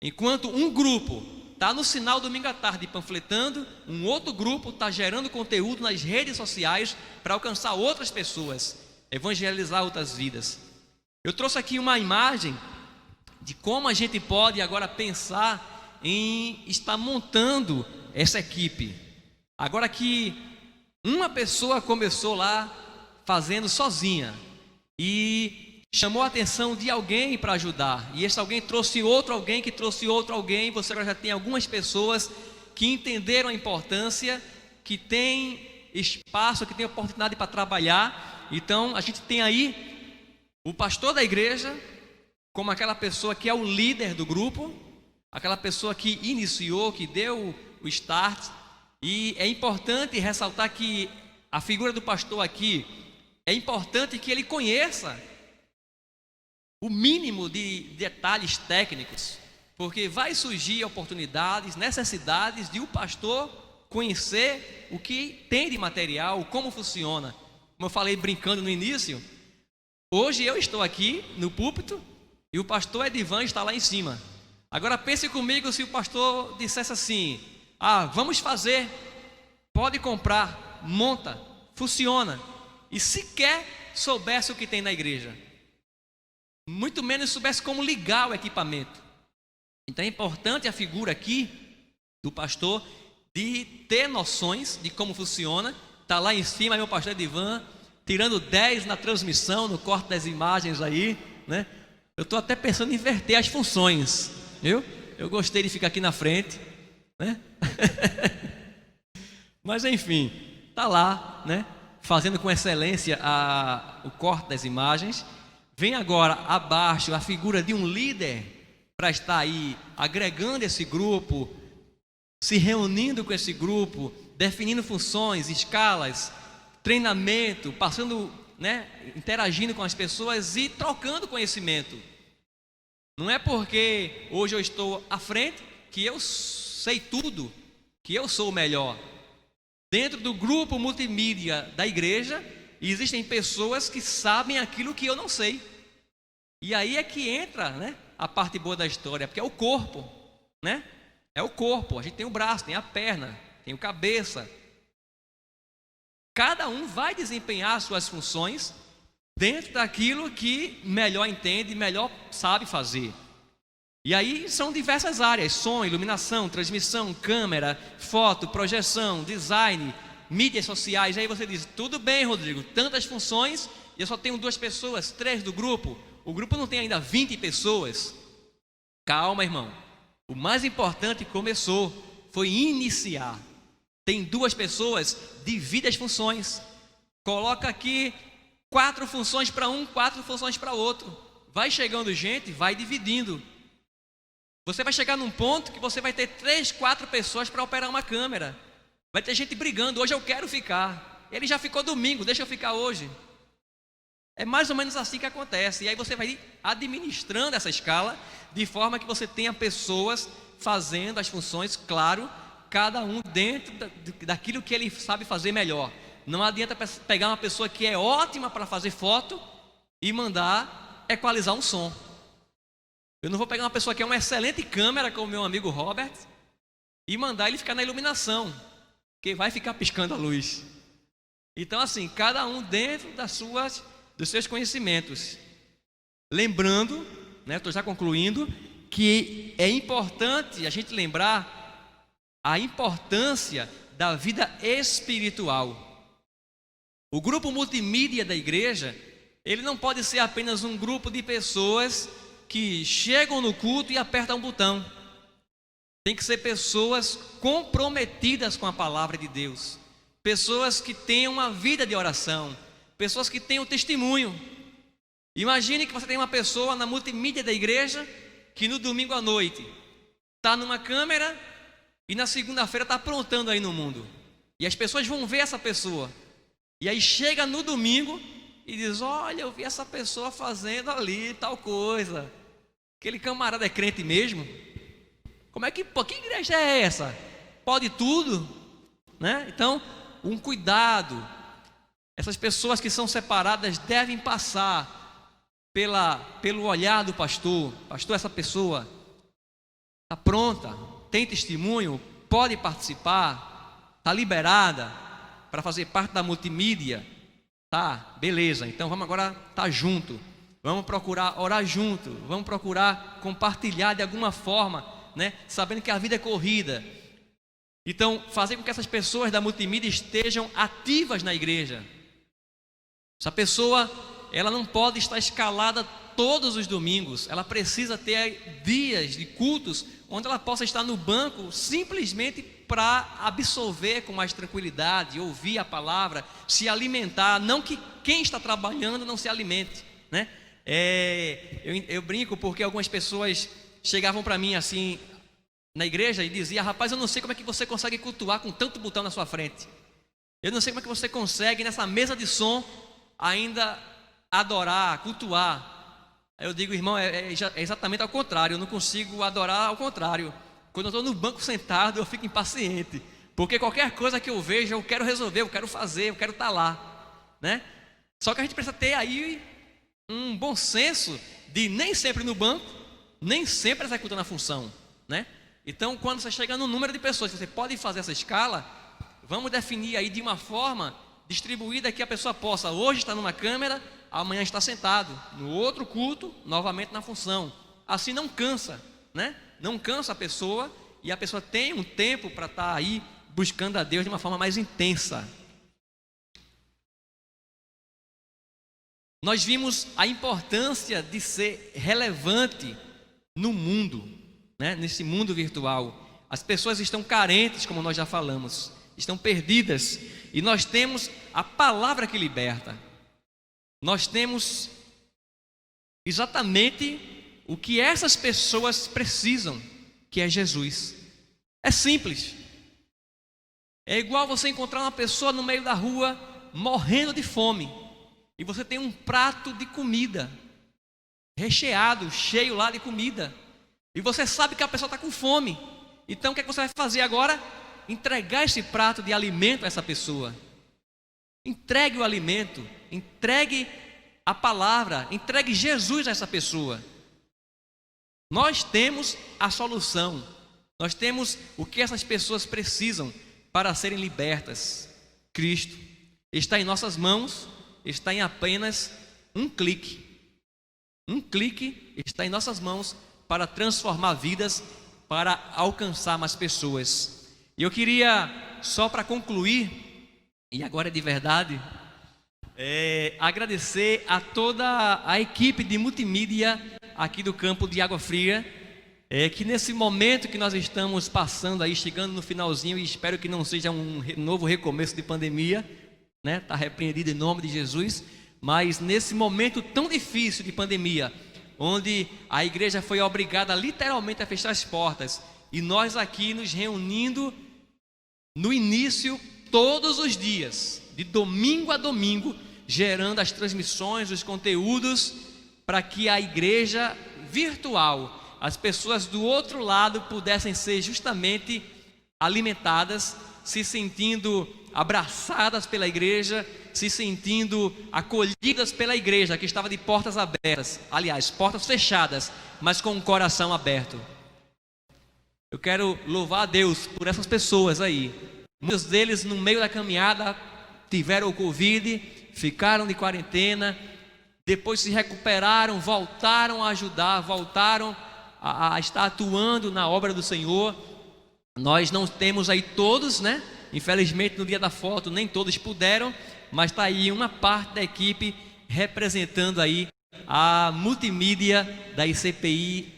Enquanto um grupo está no sinal domingo à tarde panfletando, um outro grupo está gerando conteúdo nas redes sociais para alcançar outras pessoas, evangelizar outras vidas. Eu trouxe aqui uma imagem de como a gente pode agora pensar em estar montando essa equipe. Agora que uma pessoa começou lá fazendo sozinha e chamou a atenção de alguém para ajudar, e esse alguém trouxe outro alguém, que trouxe outro alguém. Você agora já tem algumas pessoas que entenderam a importância, que tem espaço, que tem oportunidade para trabalhar. Então a gente tem aí o pastor da igreja como aquela pessoa que é o líder do grupo, aquela pessoa que iniciou, que deu o start. E é importante ressaltar que a figura do pastor aqui, é importante que ele conheça o mínimo de detalhes técnicos, porque vai surgir oportunidades, necessidades de o pastor conhecer o que tem de material, como funciona. Como eu falei brincando no início, hoje eu estou aqui no púlpito e o pastor Edivan está lá em cima. Agora pense comigo se o pastor dissesse assim: vamos fazer, pode comprar, monta, funciona, e sequer soubesse o que tem na igreja, muito menos soubesse como ligar o equipamento. Então é importante a figura aqui do pastor de ter noções de como funciona. Está lá em cima meu pastor Edivan, tirando 10 na transmissão, no corte das imagens aí, né? Eu estou até pensando em inverter as funções, viu? Eu gostei de ficar aqui na frente, né? Mas enfim, está lá, né? Fazendo com excelência o corte das imagens. Vem agora abaixo a figura de um líder para estar aí agregando esse grupo, se reunindo com esse grupo, definindo funções, escalas, treinamento, passando, interagindo com as pessoas e trocando conhecimento. Não é porque hoje eu estou à frente que eu sei tudo, que eu sou o melhor. Dentro do grupo multimídia da igreja, existem pessoas que sabem aquilo que eu não sei. E aí é que entra, a parte boa da história, porque é o corpo, É o corpo, a gente tem o braço, tem a perna, tem o cabeça. Cada um vai desempenhar suas funções dentro daquilo que melhor entende, melhor sabe fazer. E aí são diversas áreas: som, iluminação, transmissão, câmera, foto, projeção, design, mídias sociais. Aí você diz: tudo bem, Rodrigo, tantas funções e eu só tenho 2 pessoas, 3 do grupo. O grupo não tem ainda 20 pessoas. Calma, irmão. O mais importante começou, foi iniciar. Tem 2 pessoas, divide as funções. Coloca aqui 4 funções para um, 4 funções para outro. Vai chegando gente, vai dividindo. Você vai chegar num ponto que você vai ter 3, 4 pessoas para operar uma câmera. Vai ter gente brigando: hoje eu quero ficar. Ele já ficou domingo, deixa eu ficar hoje. É mais ou menos assim que acontece. E aí você vai administrando essa escala de forma que você tenha pessoas fazendo as funções, claro, cada um dentro daquilo que ele sabe fazer melhor. Não adianta pegar uma pessoa que é ótima para fazer foto e mandar equalizar um som. Eu não vou pegar uma pessoa que é uma excelente câmera, como meu amigo Robert, e mandar ele ficar na iluminação, que vai ficar piscando a luz. Então, assim, cada um dentro dos seus conhecimentos. Lembrando, estou já concluindo, que é importante a gente lembrar a importância da vida espiritual. O grupo multimídia da igreja, ele não pode ser apenas um grupo de pessoas que chegam no culto e apertam um botão. Tem que ser pessoas comprometidas com a palavra de Deus, pessoas que tenham uma vida de oração, pessoas que tenham testemunho. Imagine que você tem uma pessoa na multimídia da igreja que no domingo à noite está numa câmera e na segunda-feira está aprontando aí no mundo. E as pessoas vão ver essa pessoa. E aí chega no domingo e diz: olha, eu vi essa pessoa fazendo ali tal coisa. Aquele camarada é crente mesmo? Que igreja é essa? Pode tudo? Então, um cuidado. Essas pessoas que são separadas devem passar pelo olhar do pastor. Pastor, essa pessoa está pronta, tem testemunho, pode participar, está liberada para fazer parte da multimídia. Tá, beleza, então vamos agora estar junto. Vamos procurar orar junto, vamos procurar compartilhar de alguma forma, sabendo que a vida é corrida. Então, fazer com que essas pessoas da multimídia estejam ativas na igreja. Essa pessoa, ela não pode estar escalada todos os domingos. Ela precisa ter dias de cultos onde ela possa estar no banco simplesmente para absorver com mais tranquilidade, ouvir a palavra, se alimentar. Não que quem está trabalhando não se alimente, Eu brinco porque algumas pessoas chegavam para mim assim na igreja e diziam: rapaz, eu não sei como é que você consegue cultuar com tanto botão na sua frente. Eu não sei como é que você consegue nessa mesa de som ainda adorar, cultuar. Aí eu digo: irmão, é exatamente ao contrário. Eu não consigo adorar ao contrário. Quando eu estou no banco sentado, eu fico impaciente, porque qualquer coisa que eu vejo, eu quero resolver, eu quero fazer, eu quero estar lá, Só que a gente precisa ter aí um bom senso de nem sempre no banco, nem sempre executando a função, Então, quando você chega no número de pessoas que você pode fazer essa escala, vamos definir aí de uma forma distribuída que a pessoa possa hoje estar numa câmera, amanhã estar sentado, no outro culto, novamente na função. Assim não cansa, Não cansa a pessoa e a pessoa tem um tempo para estar aí buscando a Deus de uma forma mais intensa. Nós vimos a importância de ser relevante no mundo, nesse mundo virtual. As pessoas estão carentes, como nós já falamos, estão perdidas, e nós temos a palavra que liberta. Nós temos exatamente o que essas pessoas precisam, que é Jesus. É simples. É igual você encontrar uma pessoa no meio da rua morrendo de fome e você tem um prato de comida recheado, cheio lá de comida, e você sabe que a pessoa está com fome. Então o que é que você vai fazer agora? Entregar esse prato de alimento a essa pessoa. Entregue o alimento, entregue a palavra, entregue Jesus a essa pessoa. Nós temos a solução, nós temos o que essas pessoas precisam para serem libertas. Cristo está em nossas mãos, está em apenas um clique. Um clique está em nossas mãos para transformar vidas, para alcançar mais pessoas. E eu queria, só para concluir, e agora é de verdade, agradecer a toda a equipe de multimídia aqui do campo de Água Fria, que nesse momento que nós estamos passando aí, chegando no finalzinho, e espero que não seja um novo recomeço de pandemia, né? Está repreendido em nome de Jesus. Mas nesse momento tão difícil de pandemia, onde a igreja foi obrigada literalmente a fechar as portas, e nós aqui nos reunindo no início todos os dias, de domingo a domingo, gerando as transmissões, os conteúdos, para que a igreja virtual, as pessoas do outro lado pudessem ser justamente alimentadas, se sentindo abraçadas pela igreja, se sentindo acolhidas pela igreja, que estava de portas abertas, aliás, portas fechadas, mas com o coração aberto. Eu quero louvar a Deus por essas pessoas aí. Muitos deles no meio da caminhada tiveram o Covid, ficaram de quarentena, depois se recuperaram, voltaram a ajudar, voltaram a estar atuando na obra do Senhor. Nós não temos aí todos, né? Infelizmente no dia da foto nem todos puderam, mas está aí uma parte da equipe representando aí a multimídia da ICPI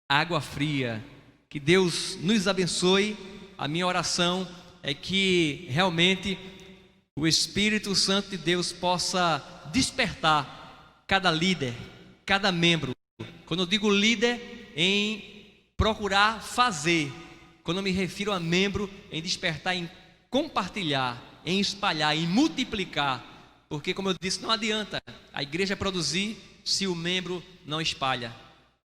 Água Fria. Que Deus nos abençoe. A minha oração é que realmente o Espírito Santo de Deus possa despertar cada líder, cada membro. Quando eu digo líder, em procurar fazer. Quando eu me refiro a membro, em despertar, em compartilhar, em espalhar, em multiplicar. Porque, como eu disse, não adianta a igreja produzir se o membro não espalha.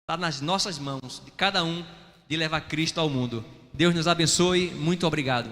Está nas nossas mãos, de cada um, de levar Cristo ao mundo. Deus nos abençoe. Muito obrigado.